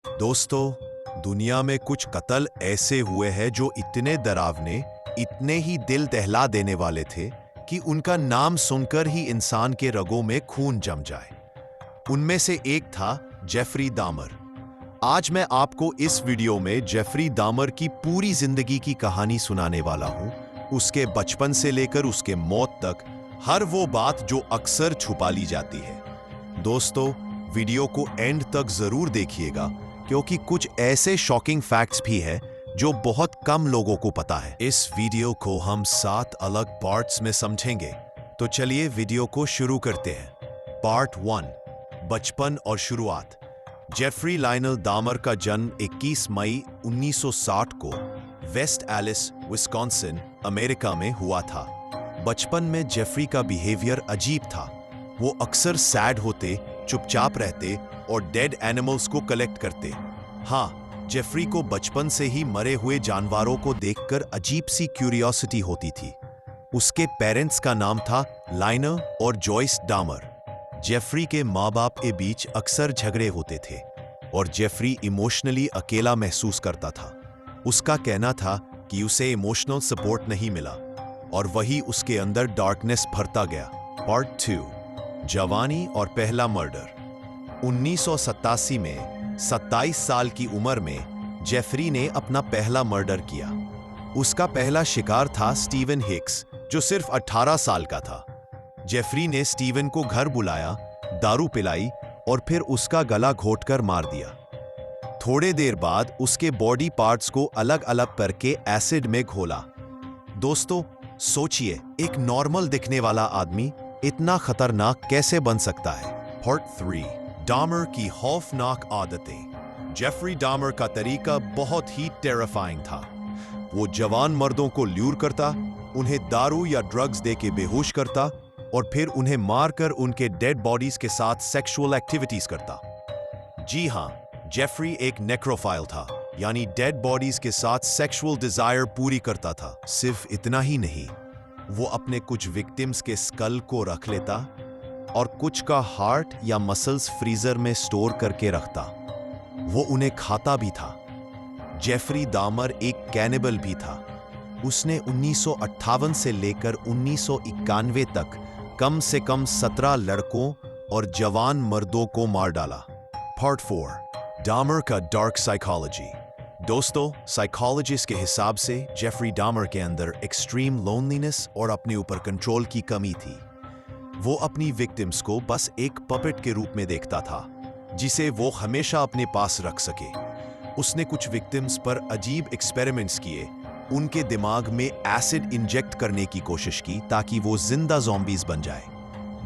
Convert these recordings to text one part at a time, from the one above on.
दोस्तों, दुनिया में कुछ कत्ल ऐसे हुए हैं जो इतने डरावने, इतने ही दिल दहला देने वाले थे कि उनका नाम सुनकर ही इंसान के रगों में खून जम जाए। उनमें से एक था जेफरी डामर। आज मैं आपको इस वीडियो में जेफरी डामर की पूरी जिंदगी की कहानी सुनाने वाला हूं, उसके बचपन से लेकर उसके मौत तक, हर वो बात जो अक्सर छुपा ली जाती है। दोस्तों, वीडियो को एंड तक जरूर देखिएगा क्योंकि कुछ ऐसे शॉकिंग फैक्ट्स भी हैं जो बहुत कम लोगों को पता है। इस वीडियो को हम 7 अलग पार्ट्स में समझेंगे, तो चलिए वीडियो को शुरू करते हैं। पार्ट 1, बचपन और शुरुआत। जेफरी लायनल डामर का जन्म 21 मई 1960 को वेस्ट एलिस, विस्कॉन्सिन, अमेरिका में हुआ था। बचपन में जेफरी का बिहेवियर अजीब था। वो अक्सर सैड होते, चुपचाप रहते और डेड एनिमल्स को कलेक्ट करते। हाँ, जेफरी को बचपन से ही मरे हुए जानवरों को देखकर अजीब सी क्यूरियोसिटी होती थी। उसके पेरेंट्स का नाम था लायनल और जॉयस डामर। जेफरी के माँ बाप के बीच अक्सर झगड़े होते थे और जेफरी इमोशनली अकेला महसूस करता था। उसका कहना था कि उसे इमोशनल सपोर्ट नहीं मिला और वही उसके अंदर डार्कनेस भरता गया। पार्ट 2, जवानी और पहला मर्डर। 1987 में 27 साल की उम्र में जेफरी ने अपना पहला मर्डर किया। उसका पहला शिकार था स्टीवन हिक्स, जो सिर्फ 18 साल का था। जेफरी ने स्टीवन को घर बुलाया, दारू पिलाई और फिर उसका गला घोंटकर मार दिया। थोड़े देर बाद उसके बॉडी पार्ट्स को अलग अलग करके एसिड में घोला। दोस्तों, सोचिए, एक नॉर्मल दिखने वाला आदमी इतना खतरनाक कैसे बन सकता है। पार्ट 3, डामर की खौफनाक आदतें। जेफरी डामर का तरीका बहुत ही टेरिफाइंग था। वो जवान मर्दों को ल्यूर करता, उन्हें दारू या ड्रग्स देके बेहोश करता और फिर उन्हें मारकर उनके डेड बॉडीज के साथ सेक्सुअल एक्टिविटीज करता। जी हाँ, जेफरी एक नेक्रोफाइल था, यानी डेड बॉडीज के साथ सेक्सुअल डिजायर पूरी करता था। सिर्फ इतना ही नहीं, वो अपने कुछ विक्टिम्स के स्कल को रख लेता और कुछ का हार्ट या मसल्स फ्रीजर में स्टोर करके रखता। वो उन्हें खाता भी था। जेफरी डामर एक कैनिबल भी था। उसने 1958 से लेकर 1991 तक कम से कम 17 लड़कों और जवान मर्दों को मार डाला। पार्ट 4, डामर का डार्क साइकोलॉजी। दोस्तों, साइकोलॉजिस्ट के हिसाब से जेफरी डामर के अंदर एक्सट्रीम लोनलीनेस और अपने ऊपर कंट्रोल की कमी थी। वो अपनी विक्टिम्स को बस एक पपेट के रूप में देखता था, जिसे वो हमेशा अपने पास रख सके। उसने कुछ विक्टिम्स पर अजीब एक्सपेरिमेंट्स किए, उनके दिमाग में एसिड इंजेक्ट करने की कोशिश की ताकि वो जिंदा ज़ॉम्बीज बन जाए।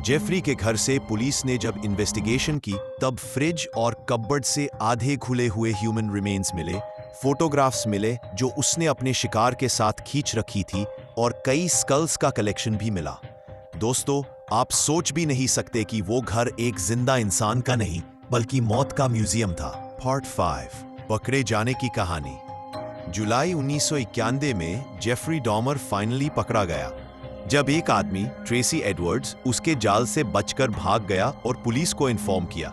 जेफरी के घर से पुलिस ने जब इन्वेस्टिगेशन की, तब फ्रिज और कपबोर्ड से आधे खुले हुए ह्यूमन रिमेन्स मिले, फोटोग्राफ्स मिले जो उसने अपने शिकार के साथ खींच रखी थी और कई स्कल्स का कलेक्शन भी मिला। दोस्तों, आप सोच भी नहीं सकते कि वो घर एक जिंदा इंसान का नहीं बल्कि मौत का म्यूजियम था। पार्ट 5, पकड़े जाने की कहानी। जुलाई 1991 में जेफरी डामर फाइनली पकड़ा गया, जब एक आदमी, ट्रेसी एडवर्ड्स, उसके जाल से बचकर भाग गया और पुलिस को इन्फॉर्म किया।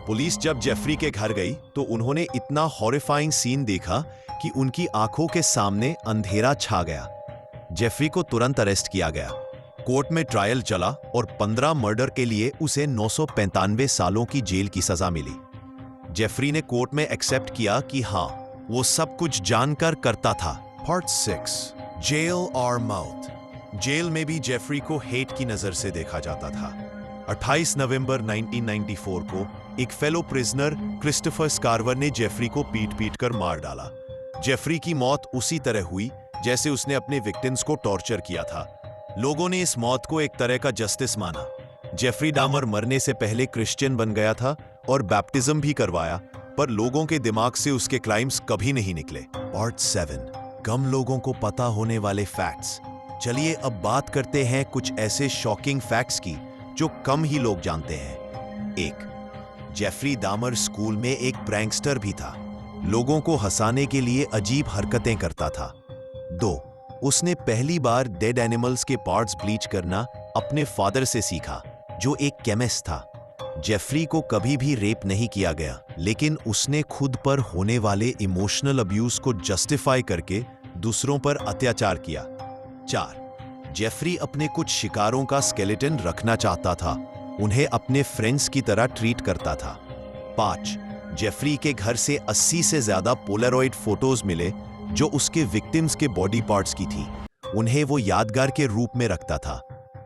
पुलिस जब जेफरी के घर गई तो उन्होंने इतना हॉरिफाइंग सीन देखा कि उनकी आंखों के सामने अंधेरा छा गया। जेफरी को तुरंत अरेस्ट किया गया। कोर्ट में ट्रायल चला और 15 मर्डर के लिए उसे 995 सालों की जेल की सजा मिली। जेफरी ने कोर्ट में एक्सेप्ट किया कि हाँ, वो सब कुछ जानकर करता था। पार्ट 6, जेल और मौत। जेल में भी जेफरी को हेट की नजर से देखा जाता था। 28 नवंबर 1994 को एक फेलो प्रिजनर क्रिस्टोफर स्कारवर ने जेफरी को पीट कर मार डाला। जेफरी की मौत उसी तरह हुई जैसे उसने अपने विक्टिम्स को टॉर्चर किया था। लोगों ने इस मौत को एक तरह का जस्टिस माना। जेफरी डामर मरने से पहले क्रिश्चियन बन गया था और बैप्टिज्म भी करवाया, पर लोगों के दिमाग से उसके क्राइम्स कभी नहीं निकले। पार्ट 7, कम लोगों को पता होने वाले फैक्ट्स। चलिए अब बात करते हैं कुछ ऐसे शॉकिंग फैक्ट्स की जो कम ही लोग जानते हैं। 1, जेफरी डामर स्कूल में एक प्रैंकस्टर भी था। लोगों को हंसाने के लिए अजीब हरकतें करता था। 2, उसने पहली बार डेड एनिमल्स के पार्ट्स ब्लीच करना अपने फादर से सीखा, जो एक केमिस्ट था। जेफरी को कभी भी रेप नहीं किया गया, लेकिन उसने खुद पर होने वाले इमोशनल अब्यूज को जस्टिफाई करके दूसरों पर अत्याचार किया। 4. जेफरी अपने कुछ शिकारों का स्केलेटन रखना चाहता था, उन्हें अपने फ्रेंड्स की तरह ट्रीट करता था। 5. जेफरी के घर से 80 से ज्यादा पोलारॉइड फोटोज मिले जो उसके विक्टिम्स के बॉडी पार्ट्स की थी, उन्हें वो यादगार के रूप में रखता था।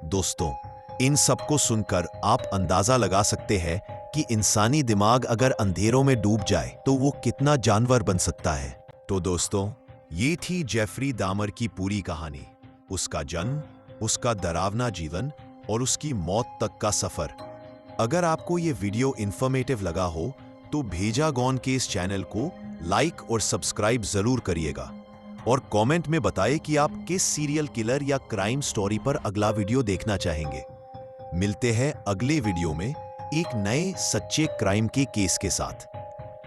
दोस्तों, इन सबको सुनकर आप अंदाजा लगा सकते हैं कि इंसानी दिमाग अगर अंधेरों में डूब जाए तो वो कितना जानवर बन सकता है। तो दोस्तों, ये थी जेफरी दामर की पूरी कहानी, उसका जन्म, उसका डरावना जीवन और उसकी मौत तक का सफर। अगर आपको ये वीडियो इंफॉर्मेटिव लगा हो तो भेजा गॉन के इस चैनल को लाइक और सब्सक्राइब जरूर करिएगा और कमेंट में बताएं कि आप किस सीरियल किलर या क्राइम स्टोरी पर अगला वीडियो देखना चाहेंगे। मिलते हैं अगले वीडियो में एक नए सच्चे क्राइम के केस के साथ।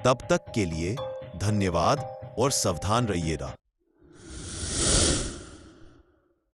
तब तक के लिए धन्यवाद और सावधान रहिएगा।